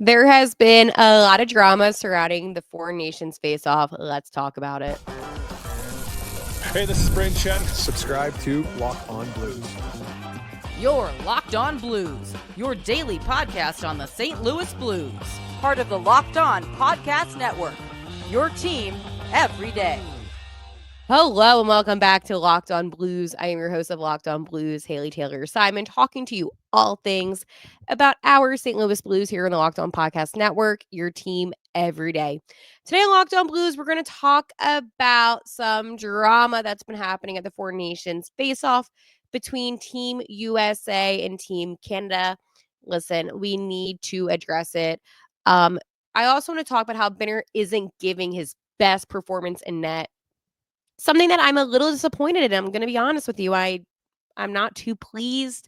There has been a lot of drama surrounding the Four Nations Faceoff. Let's talk about it. Hey, this is Braden Chen. Subscribe to Lock On Blues. You're Locked On Blues, your daily podcast on the St. Louis Blues. Part of the Locked On Podcast Network, your team every day. Hello and welcome back to Locked On Blues. I am your host of Locked On Blues, Haley Taylor Simon, talking to you all things about our St. Louis Blues here in the Locked On Podcast Network, your team every day. Today on Locked On Blues, we're going to talk about some drama that's been happening at the Four Nations Faceoff between Team USA and Team Canada. Listen, we need to address it. I also want to talk about how Binnington isn't giving his best performance in net. Something that I'm a little disappointed in. I'm going to be honest with you. I'm not too pleased.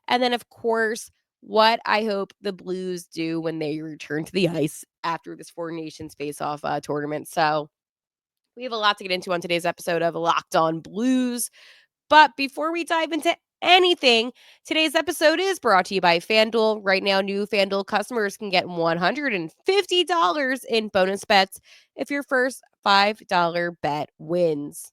And then, of course, what I hope the Blues do when they return to the ice after this Four Nations Face-Off tournament. So we have a lot to get into on today's episode of Locked On Blues. But before we dive into anything, today's episode is brought to you by FanDuel. Right now, new FanDuel customers can get $150 in bonus bets if your first $5 bet wins.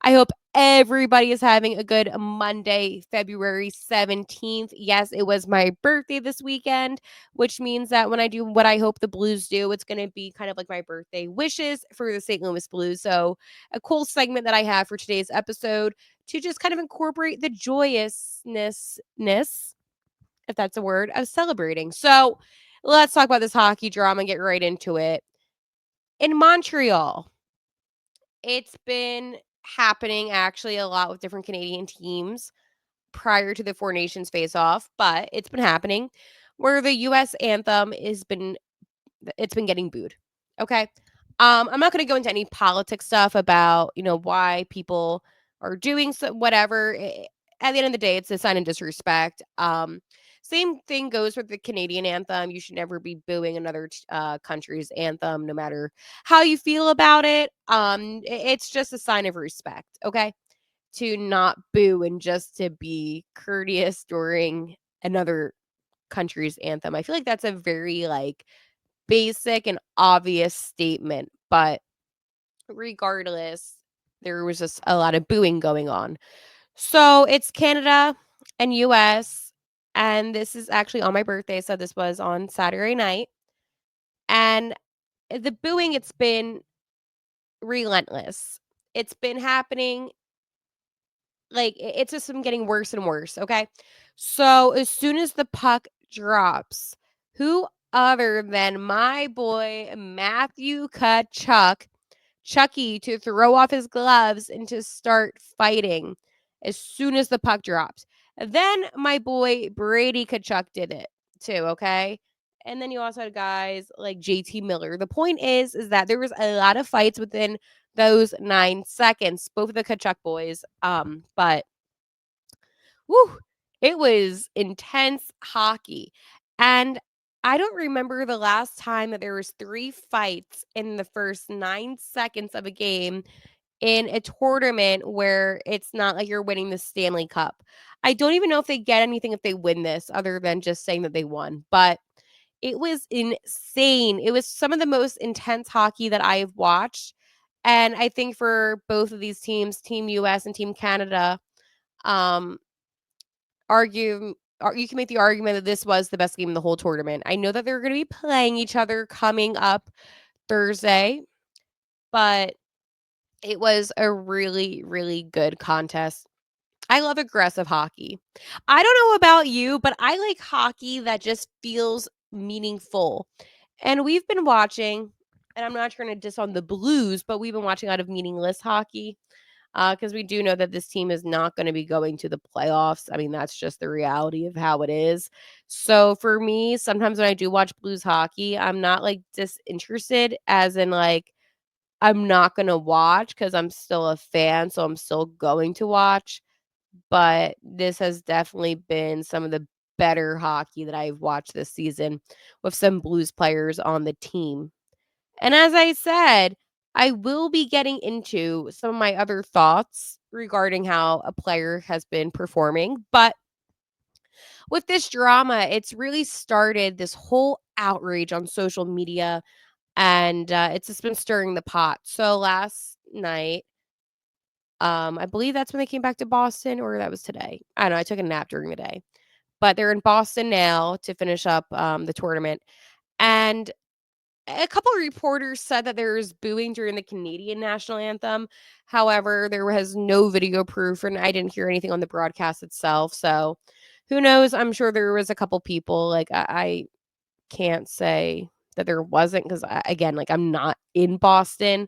I hope everybody is having a good Monday, February 17th. Yes, it was my birthday this weekend, which means that when I do what I hope the Blues do, it's going to be kind of like my birthday wishes for the St. Louis Blues. So a cool segment that I have for today's episode to just kind of incorporate the joyousness, if that's a word, of celebrating. So let's talk about this hockey drama and get right into it. In Montreal, it's been happening actually a lot with different Canadian teams prior to the Four Nations face-off, but it's been happening where the US anthem it's been getting booed. Okay. I'm not going to go into any politics stuff about, why people are doing so, whatever. At the end of the day, it's a sign of disrespect. Same thing goes with the Canadian anthem. You should never be booing another country's anthem, no matter how you feel about it. It's just a sign of respect, okay? To not boo and just to be courteous during another country's anthem. I feel like that's a very basic and obvious statement, but regardless, there was just a lot of booing going on. So it's Canada and US, and this is actually on my birthday, so this was on Saturday night. And the booing, it's been relentless. It's been happening, it's just been getting worse and worse, okay? So as soon as the puck drops, who other than my boy Matthew Tkachuk, Chucky, to throw off his gloves and to start fighting as soon as the puck drops. Then my boy Brady Tkachuk did it too, okay? And then you also had guys like JT Miller. The point is that there was a lot of fights within those 9 seconds, both of the Tkachuk boys. But whew, it was intense hockey. And I don't remember the last time that there was 3 fights in the first 9 seconds of a game in a tournament where it's not like you're winning the Stanley Cup. I don't even know if they get anything if they win this other than just saying that they won. But it was insane. It was some of the most intense hockey that I have watched. And I think for both of these teams, Team US and Team Canada, um, you can make the argument that this was the best game in the whole tournament. I know that they're going to be playing each other coming up Thursday, but it was a really, really good contest. I love aggressive hockey. I don't know about you, but I like hockey that just feels meaningful. And we've been watching, and I'm not trying to diss on the Blues, but we've been watching a lot of meaningless hockey because we do know that this team is not going to be going to the playoffs. I mean, that's just the reality of how it is. So for me, sometimes when I do watch Blues hockey, I'm not disinterested, as in I'm not going to watch because I'm still a fan. So I'm still going to watch. But this has definitely been some of the better hockey that I've watched this season with some Blues players on the team. And as I said, I will be getting into some of my other thoughts regarding how a player has been performing. But with this drama, it's really started this whole outrage on social media, and it's just been stirring the pot. So last night, I believe that's when they came back to Boston, or that was today. I don't know. I took a nap during the day, but they're in Boston now to finish up the tournament. And a couple of reporters said that there was booing during the Canadian national anthem. However, there was no video proof, and I didn't hear anything on the broadcast itself. So who knows? I'm sure there was a couple people. Like, I can't say that there wasn't because, again, like, I'm not in Boston,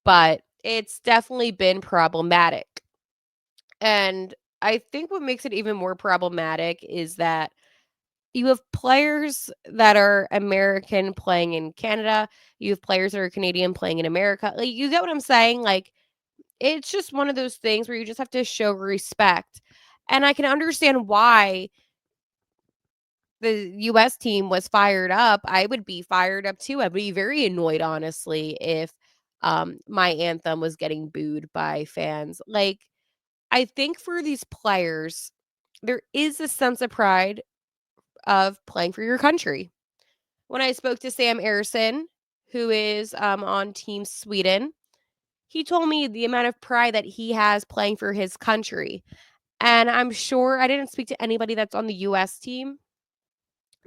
but it's definitely been problematic. And I think what makes it even more problematic is that you have players that are American playing in Canada. You have players that are Canadian playing in America. Like, you get what I'm saying? Like, it's just one of those things where you just have to show respect. And I can understand why the US team was fired up. I would be fired up too. I'd be very annoyed, honestly, if my anthem was getting booed by fans. Like, I think for these players, there is a sense of pride of playing for your country. When I spoke to Sam Ersson, who is on Team Sweden, he told me the amount of pride that he has playing for his country. And I'm sure I didn't speak to anybody that's on the US team,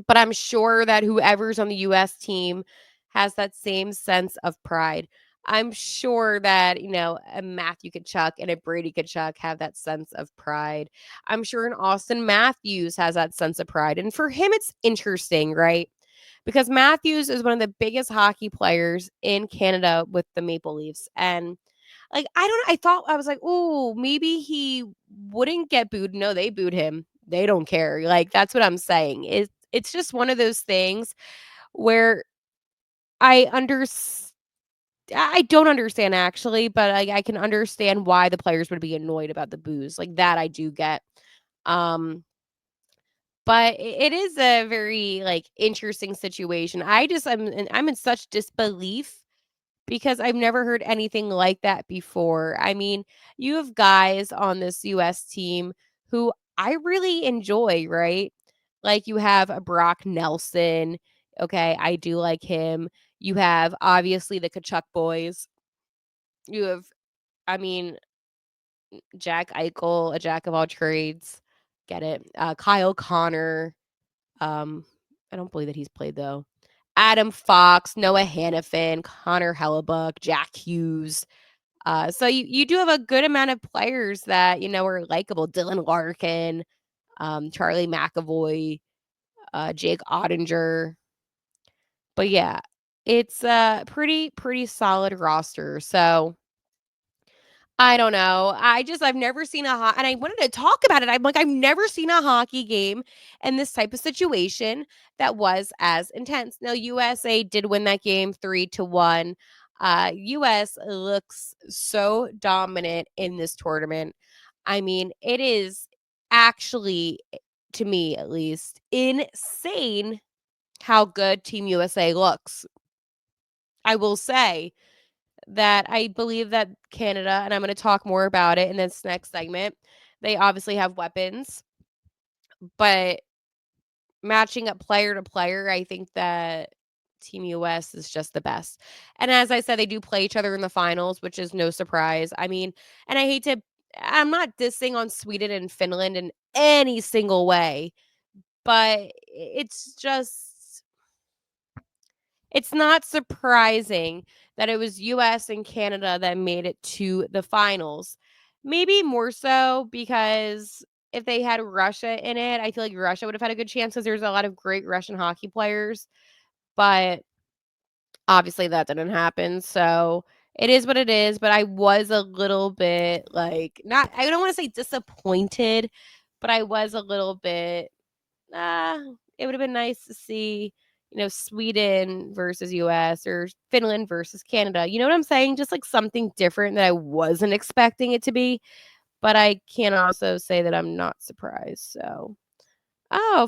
but I'm sure that whoever's on the US team has that same sense of pride. I'm sure that, a Matthew Tkachuk and a Brady Tkachuk have that sense of pride. I'm sure an Austin Matthews has that sense of pride. And for him, it's interesting, right? Because Matthews is one of the biggest hockey players in Canada with the Maple Leafs. And like, I don't know. I was like, oh, maybe he wouldn't get booed. No, they booed him. They don't care. Like, that's what I'm saying. It's just one of those things where I understand. I don't understand actually, but I can understand why the players would be annoyed about the boos. Like, that I do get. Um, but it is a very, like, interesting situation. I'm in such disbelief because I've never heard anything like that before. I mean, you have guys on this US team who I really enjoy, right? Like, you have a Brock Nelson. Okay, I do like him. You have obviously the Kachuk boys. You have, I mean, Jack Eichel, a jack of all trades. Get it? Kyle Connor. I don't believe that he's played though. Adam Fox, Noah Hannafin, Connor Hellebuck, Jack Hughes. So you do have a good amount of players that are likable. Dylan Larkin, Charlie McAvoy, Jake Ottinger. But yeah, it's a pretty solid roster. So I don't know. I've never seen and I wanted to talk about it. I'm like, I've never seen a hockey game in this type of situation that was as intense. Now, USA did win that game 3-1. US looks so dominant in this tournament. I mean, it is actually, to me at least, insane how good Team USA looks. I will say that I believe that Canada, and I'm going to talk more about it in this next segment, they obviously have weapons, but matching up player to player, I think that Team US is just the best. And as I said, they do play each other in the finals, which is no surprise. I mean, and I'm not dissing on Sweden and Finland in any single way, but it's not surprising that it was US and Canada that made it to the finals. Maybe more so because if they had Russia in it, I feel like Russia would have had a good chance because there's a lot of great Russian hockey players. But obviously that didn't happen. So it is what it is. But I was a little bit like, I don't want to say disappointed, but I was a little bit, it would have been nice to see, Sweden versus US or Finland versus Canada. You know what I'm saying? Just like something different that I wasn't expecting it to be. But I can also say that I'm not surprised. So,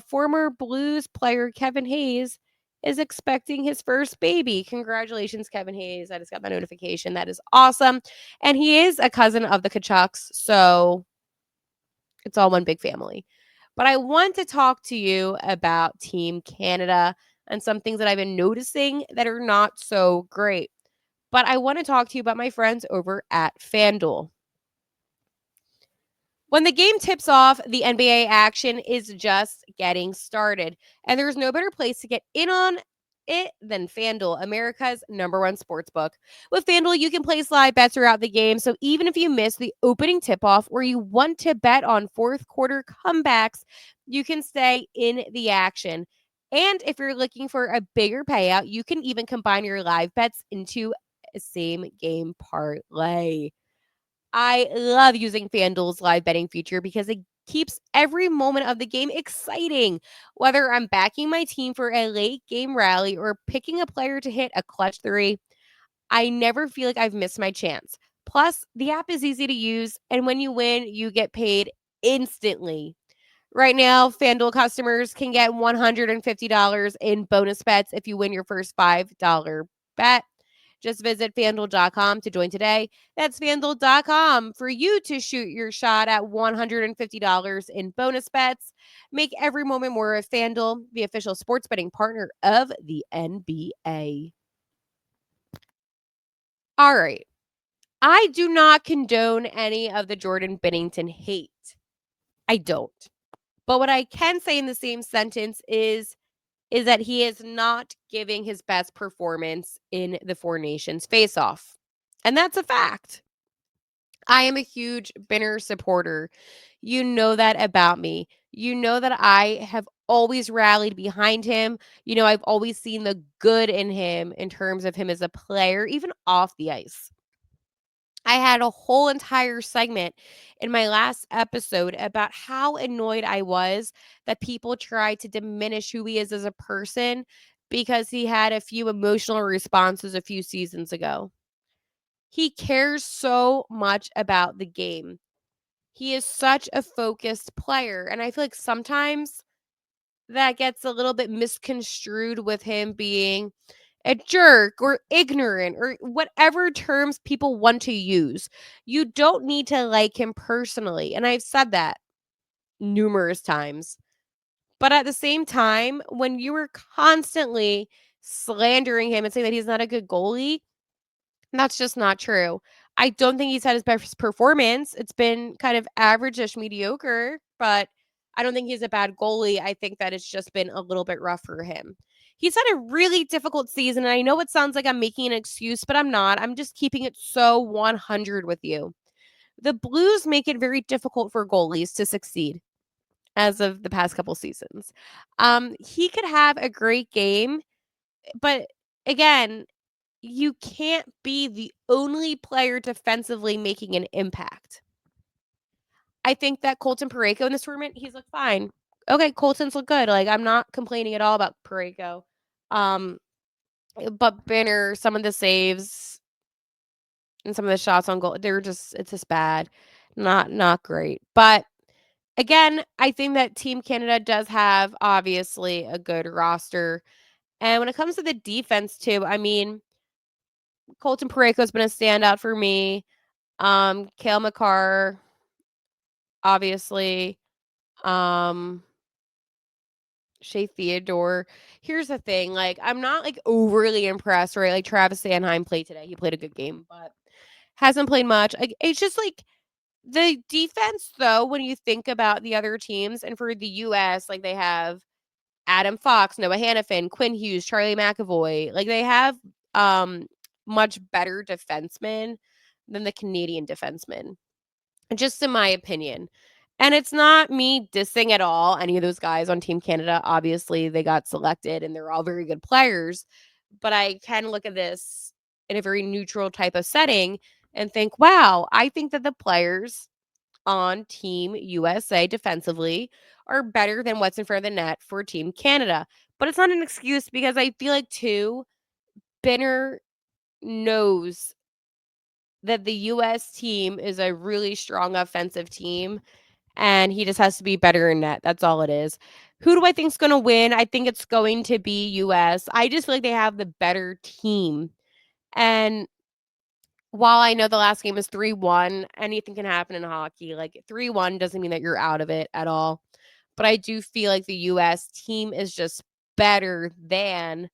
former Blues player Kevin Hayes is expecting his first baby. Congratulations, Kevin Hayes. I just got my notification. That is awesome. And he is a cousin of the Kachucks. So it's all one big family. But I want to talk to you about Team Canada and some things that I've been noticing that are not so great. But I want to talk to you about my friends over at FanDuel. When the game tips off, the NBA action is just getting started, and there's no better place to get in on it than FanDuel, America's #1 sportsbook. With FanDuel, you can place live bets throughout the game, so even if you miss the opening tip-off or you want to bet on fourth quarter comebacks, you can stay in the action. And if you're looking for a bigger payout, you can even combine your live bets into a same game parlay. I love using FanDuel's live betting feature because it keeps every moment of the game exciting. Whether I'm backing my team for a late game rally or picking a player to hit a clutch three, I never feel like I've missed my chance. Plus, the app is easy to use, and when you win, you get paid instantly. Right now, FanDuel customers can get $150 in bonus bets if you win your first $5 bet. Just visit fanduel.com to join today. That's fanduel.com for you to shoot your shot at $150 in bonus bets. Make every moment more of FanDuel, the official sports betting partner of the NBA. All right. I do not condone any of the Jordan Binnington hate. I don't. But what I can say in the same sentence is that he is not giving his best performance in the Four Nations Faceoff. And that's a fact. I am a huge Binner supporter. You know that about me. You know that I have always rallied behind him. You know, I've always seen the good in him in terms of him as a player, even off the ice. I had a whole entire segment in my last episode about how annoyed I was that people tried to diminish who he is as a person because he had a few emotional responses a few seasons ago. He cares so much about the game. He is such a focused player. And I feel like sometimes that gets a little bit misconstrued with him being a jerk or ignorant or whatever terms people want to use. You don't need to like him personally. And I've said that numerous times. But at the same time, when you were constantly slandering him and saying that he's not a good goalie, that's just not true. I don't think he's had his best performance. It's been kind of average-ish mediocre, but I don't think he's a bad goalie. I think that it's just been a little bit rough for him. He's had a really difficult season, and I know it sounds like I'm making an excuse, but I'm not. I'm just keeping it so 100 with you. The Blues make it very difficult for goalies to succeed as of the past couple seasons. He could have a great game, but again, you can't be the only player defensively making an impact. I think that Colton Parayko in this tournament, he's looked fine. Okay, Colton's look good. Like, I'm not complaining at all about Parayko. But Binner, some of the saves and some of the shots on goal, it's just bad. Not great. But again, I think that Team Canada does have obviously a good roster. And when it comes to the defense too, I mean, Colton Parayko's been a standout for me. Cale Makar, obviously. Um, Shea Theodore. Here's the thing, like, I'm not, like, overly impressed, right? Like, Travis Sanheim played today. He played a good game, but hasn't played much. Like, it's just, like, the defense, though, when you think about the other teams, and for the US, like, they have Adam Fox, Noah Hannafin, Quinn Hughes, Charlie McAvoy. Like, they have, much better defensemen than the Canadian defensemen, just in my opinion. And it's not me dissing at all any of those guys on Team Canada. Obviously, they got selected and they're all very good players. But I can look at this in a very neutral type of setting and think, wow, I think that the players on Team USA defensively are better than what's in front of the net for Team Canada. But it's not an excuse because I feel like, too, Binner knows that the US team is a really strong offensive team and he just has to be better in net. That's all it is. Who do I think is going to win? I think it's going to be US. I just feel like they have the better team. And while I know the last game is 3-1, anything can happen in hockey. Like 3-1 doesn't mean that you're out of it at all. but I do feel like the U.S. team is just better than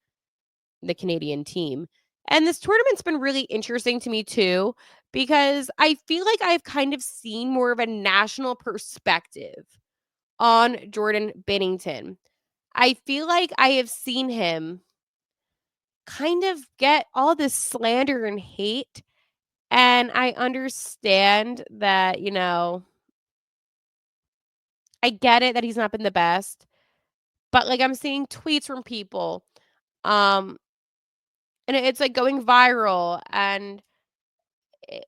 the Canadian team. And this tournament's been really interesting to me too, because I feel like I've kind of seen more of a national perspective on Jordan Binnington. I feel like I have seen him kind of get all this slander and hate. And I understand that, I get it that he's not been the best, but like I'm seeing tweets from people, um, and it's like going viral, and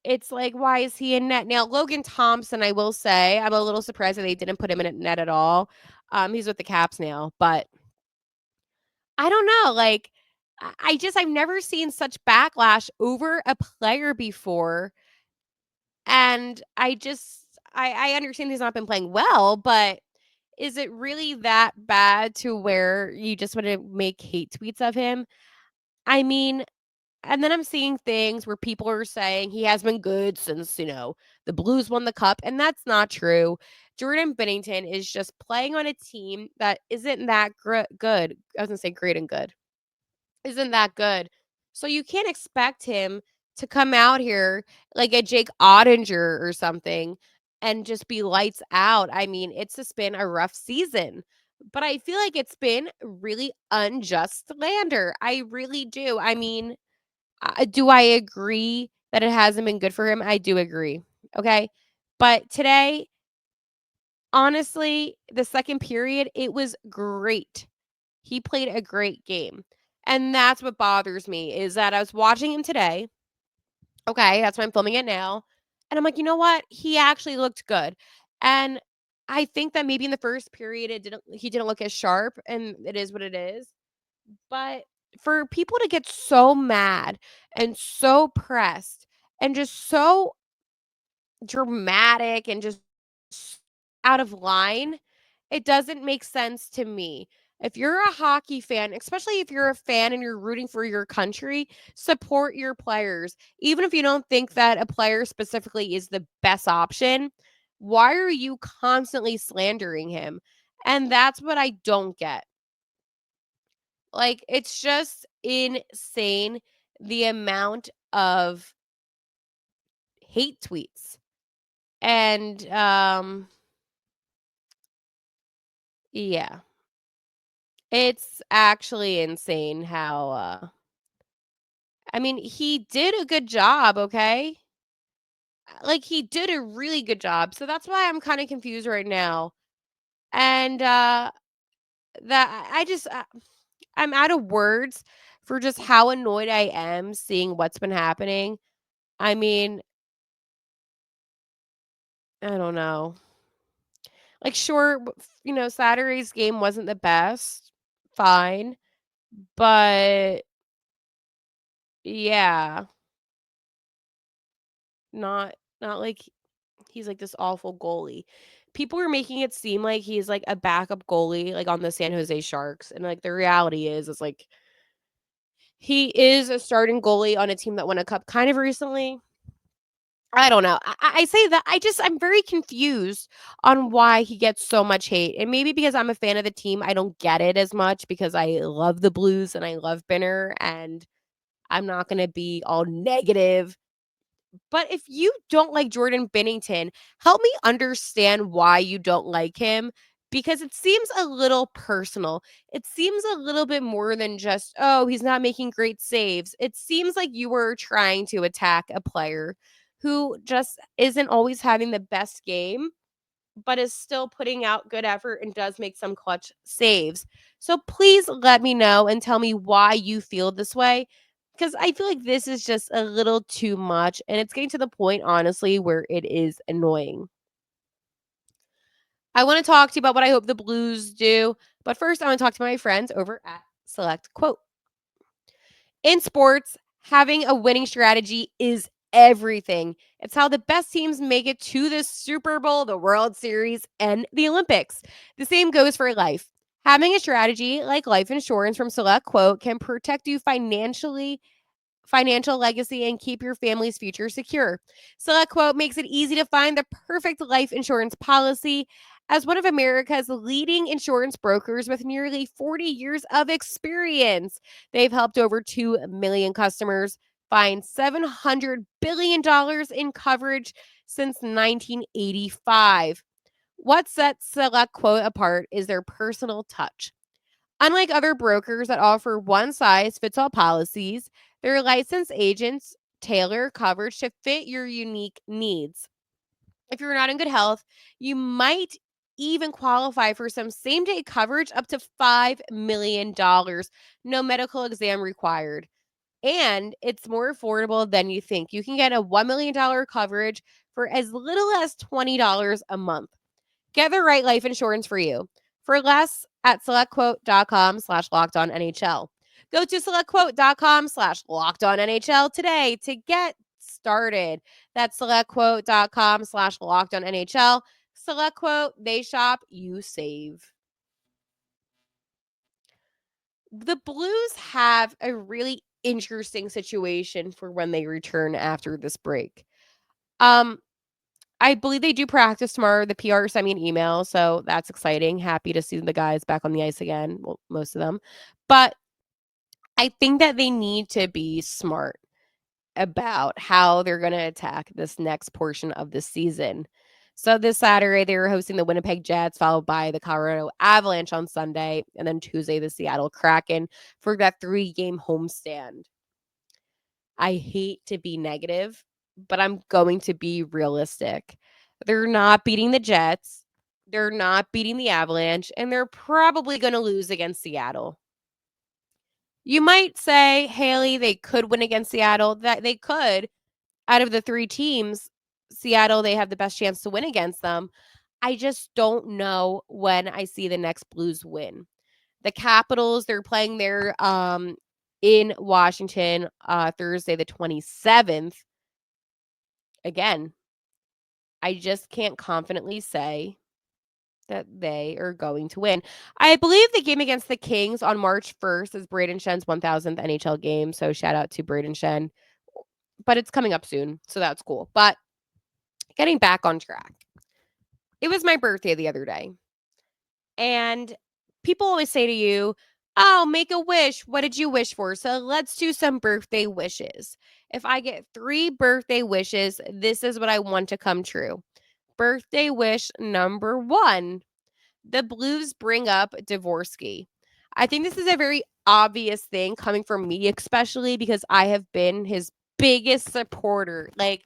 it's like, why is he in net? Now, Logan Thompson, I will say, I'm a little surprised that they didn't put him in net at all. He's with the Caps now, but I don't know. Like, I've never seen such backlash over a player before. And I understand he's not been playing well, but is it really that bad to where you just want to make hate tweets of him? I mean, and then I'm seeing things where people are saying he has been good since, the Blues won the cup, and that's not true. Jordan Binnington is just playing on a team that isn't that good. I was going to say great and good. Isn't that good. So you can't expect him to come out here like a Jake Ottinger or something and just be lights out. I mean, it's just been a rough season. But I feel like it's been really unjust slander. I really do. I mean, do I agree that it hasn't been good for him? I do agree. Okay. But today, honestly, the second period, it was great. He played a great game. And that's what bothers me is that I was watching him today. Okay, that's why I'm filming it now. And I'm like, you know what? He actually looked good. And I think that maybe in the first period he didn't look as sharp, and it is what it is. But for people to get so mad and so pressed and just so dramatic and just out of line, it doesn't make sense to me. If you're a hockey fan, especially if you're a fan and you're rooting for your country, support your players. Even if you don't think that a player specifically is the best option, why are you constantly slandering him? And that's what I don't get. Like, it's just insane the amount of hate tweets. And yeah. It's actually insane how I mean, he did a good job, okay? Like he did a really good job. So that's why I'm kind of confused right now. And that I just I'm out of words for just how annoyed I am seeing what's been happening. I mean, I don't know. Like sure, Saturday's game wasn't the best. Fine. But yeah, not like he's like this awful goalie. People are making it seem like he's like a backup goalie like on the San Jose Sharks, and like the reality is like he is a starting goalie on a team that won a cup kind of recently. I don't know. I say that I'm very confused on why he gets so much hate. And maybe because I'm a fan of the team, I don't get it as much because I love the Blues and I love Binner, and I'm not going to be all negative. But if you don't like Jordan Binnington, help me understand why you don't like him, because it seems a little personal. It seems a little bit more than just, oh, he's not making great saves. It seems like you were trying to attack a player who just isn't always having the best game, but is still putting out good effort and does make some clutch saves. So please let me know and tell me why you feel this way, because I feel like this is just a little too much and it's getting to the point, honestly, where it is annoying. I want to talk to you about what I hope the Blues do, but first I want to talk to my friends over at SelectQuote. In sports, having a winning strategy is everything. It's how the best teams make it to the Super Bowl, the World Series, and the Olympics. The same goes for life. Having a strategy like life insurance from SelectQuote can protect you financial legacy, and keep your family's future secure. SelectQuote makes it easy to find the perfect life insurance policy. As one of America's leading insurance brokers with nearly 40 years of experience, they've helped over 2 million customers find $700 billion in coverage since 1985. What sets SelectQuote apart is their personal touch. Unlike other brokers that offer one-size-fits-all policies, their licensed agents tailor coverage to fit your unique needs. If you're not in good health, you might even qualify for some same-day coverage up to $5 million. No medical exam required. And it's more affordable than you think. You can get a $1 million coverage for as little as $20 a month. Get the right life insurance for you. For less, at selectquote.com/lockedonnhl. Go to selectquote.com/lockedonnhl today to get started. That's selectquote.com/lockedonnhl. SelectQuote, they shop, you save. The Blues have a really interesting situation for when they return after this break. I believe they do practice tomorrow. The PR sent me an email, so that's exciting. Happy to see the guys back on the ice again. Well, most of them. But I think that they need to be smart about how they're going to attack this next portion of the season. So this Saturday, they were hosting the Winnipeg Jets, followed by the Colorado Avalanche on Sunday, and then Tuesday, the Seattle Kraken for that 3-game homestand. I hate to be negative, but I'm going to be realistic. They're not beating the Jets. They're not beating the Avalanche, and they're probably going to lose against Seattle. You might say, Haley, they could win against Seattle. That they could. Out of the 3 teams, Seattle, they have the best chance to win against them. I just don't know when I see the next Blues win. The Capitals, they're playing their in Washington Thursday the 27th. Again, I just can't confidently say that they are going to win. I believe the game against the Kings on March 1st is Braden Shen's 1000th NHL game, so shout out to Braden Shen. But it's coming up soon, so that's cool. But getting back on track. It was my birthday the other day. And people always say to you, oh, make a wish. What did you wish for? So let's do some birthday wishes. If I get 3 birthday wishes, this is what I want to come true. Birthday wish number 1. The Blues bring up Dvorsky. I think this is a very obvious thing coming from me, especially because I have been his biggest supporter. Like,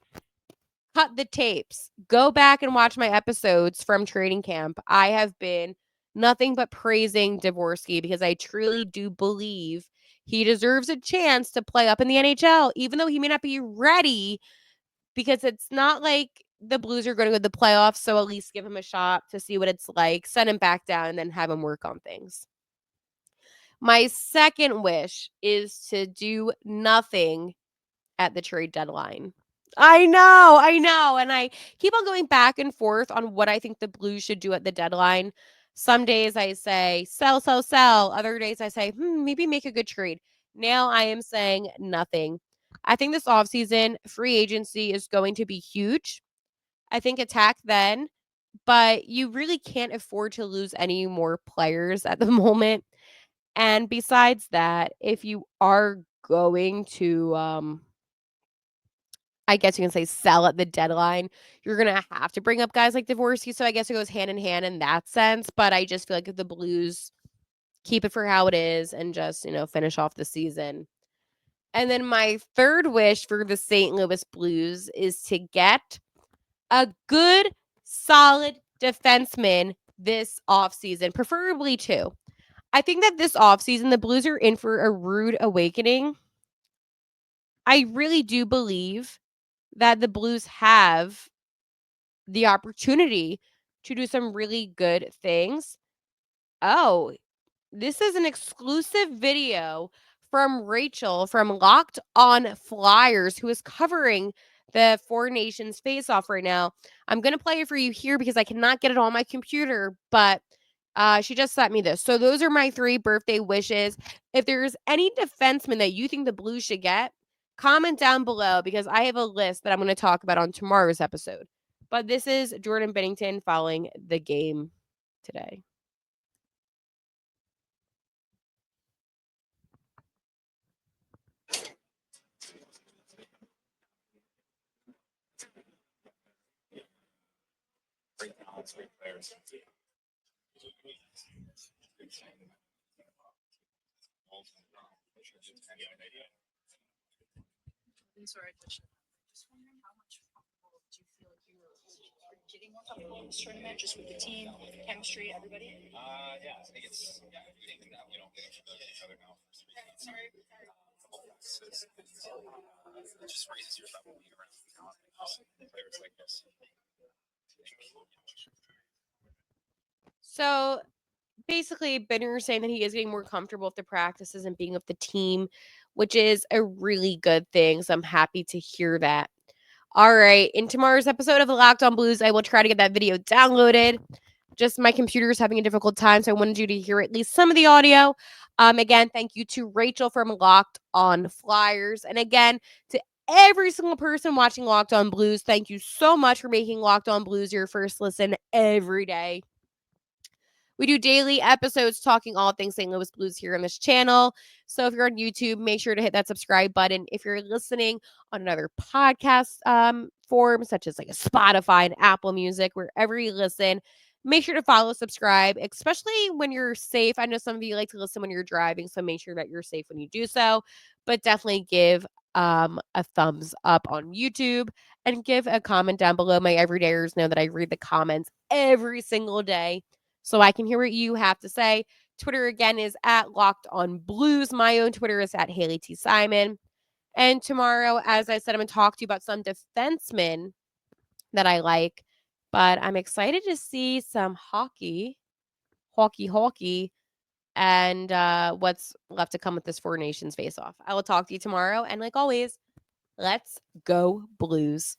cut the tapes. Go back and watch my episodes from training camp. I have been nothing but praising Dvorsky because I truly do believe he deserves a chance to play up in the NHL, even though he may not be ready, because it's not like the Blues are going to go to the playoffs, so at least give him a shot to see what it's like, send him back down, and then have him work on things. My second wish is to do nothing at the trade deadline. I know. And I keep on going back and forth on what I think the Blues should do at the deadline. Some days I say sell, sell, sell. Other days I say, maybe make a good trade. Now I am saying nothing. I think this offseason, free agency is going to be huge. I think attack then, but you really can't afford to lose any more players at the moment. And besides that, if you are going to I guess you can say sell at the deadline, you're going to have to bring up guys like Dvorsky. So I guess it goes hand in hand in that sense. But I just feel like if the Blues keep it for how it is and just, finish off the season. And then my third wish for the St. Louis Blues is to get a good, solid defenseman this offseason, preferably 2. I think that this offseason, the Blues are in for a rude awakening. I really do believe that the Blues have the opportunity to do some really good things. Oh, this is an exclusive video from Rachel from Locked On Flyers, who is covering the 4 Nations Faceoff right now. I'm going to play it for you here because I cannot get it on my computer, but she just sent me this. So those are my 3 birthday wishes. If there's any defenseman that you think the Blues should get, comment down below because I have a list that I'm going to talk about on tomorrow's episode. But this is Jordan Binnington following the game today. Sorry, just wondering how much comfortable do you feel like you're getting more comfortable in this tournament, just with the team, chemistry, everybody? Yeah, I think it's getting to know each other now for 3 weeks. It just raises your level being around players like this. So basically, Benner is saying that he is getting more comfortable with the practices and being with the team, which is a really good thing. So I'm happy to hear that. All right. In tomorrow's episode of the Locked On Blues, I will try to get that video downloaded. Just my computer is having a difficult time, so I wanted you to hear at least some of the audio. Again, thank you to Rachel from Locked On Flyers. And again, to every single person watching Locked On Blues, thank you so much for making Locked On Blues your first listen every day. We do daily episodes talking all things St. Louis Blues here on this channel. So if you're on YouTube, make sure to hit that subscribe button. If you're listening on another podcast form, such as like a Spotify and Apple Music, wherever you listen, make sure to follow, subscribe, especially when you're safe. I know some of you like to listen when you're driving, so make sure that you're safe when you do so. But definitely give a thumbs up on YouTube and give a comment down below. My everydayers know that I read the comments every single day, so I can hear what you have to say. Twitter again is at Locked On Blues. My own Twitter is at Haley T. Simon. And tomorrow, as I said, I'm going to talk to you about some defensemen that I like. But I'm excited to see some hockey, and what's left to come with this Four Nations Faceoff. I will talk to you tomorrow. And like always, let's go Blues.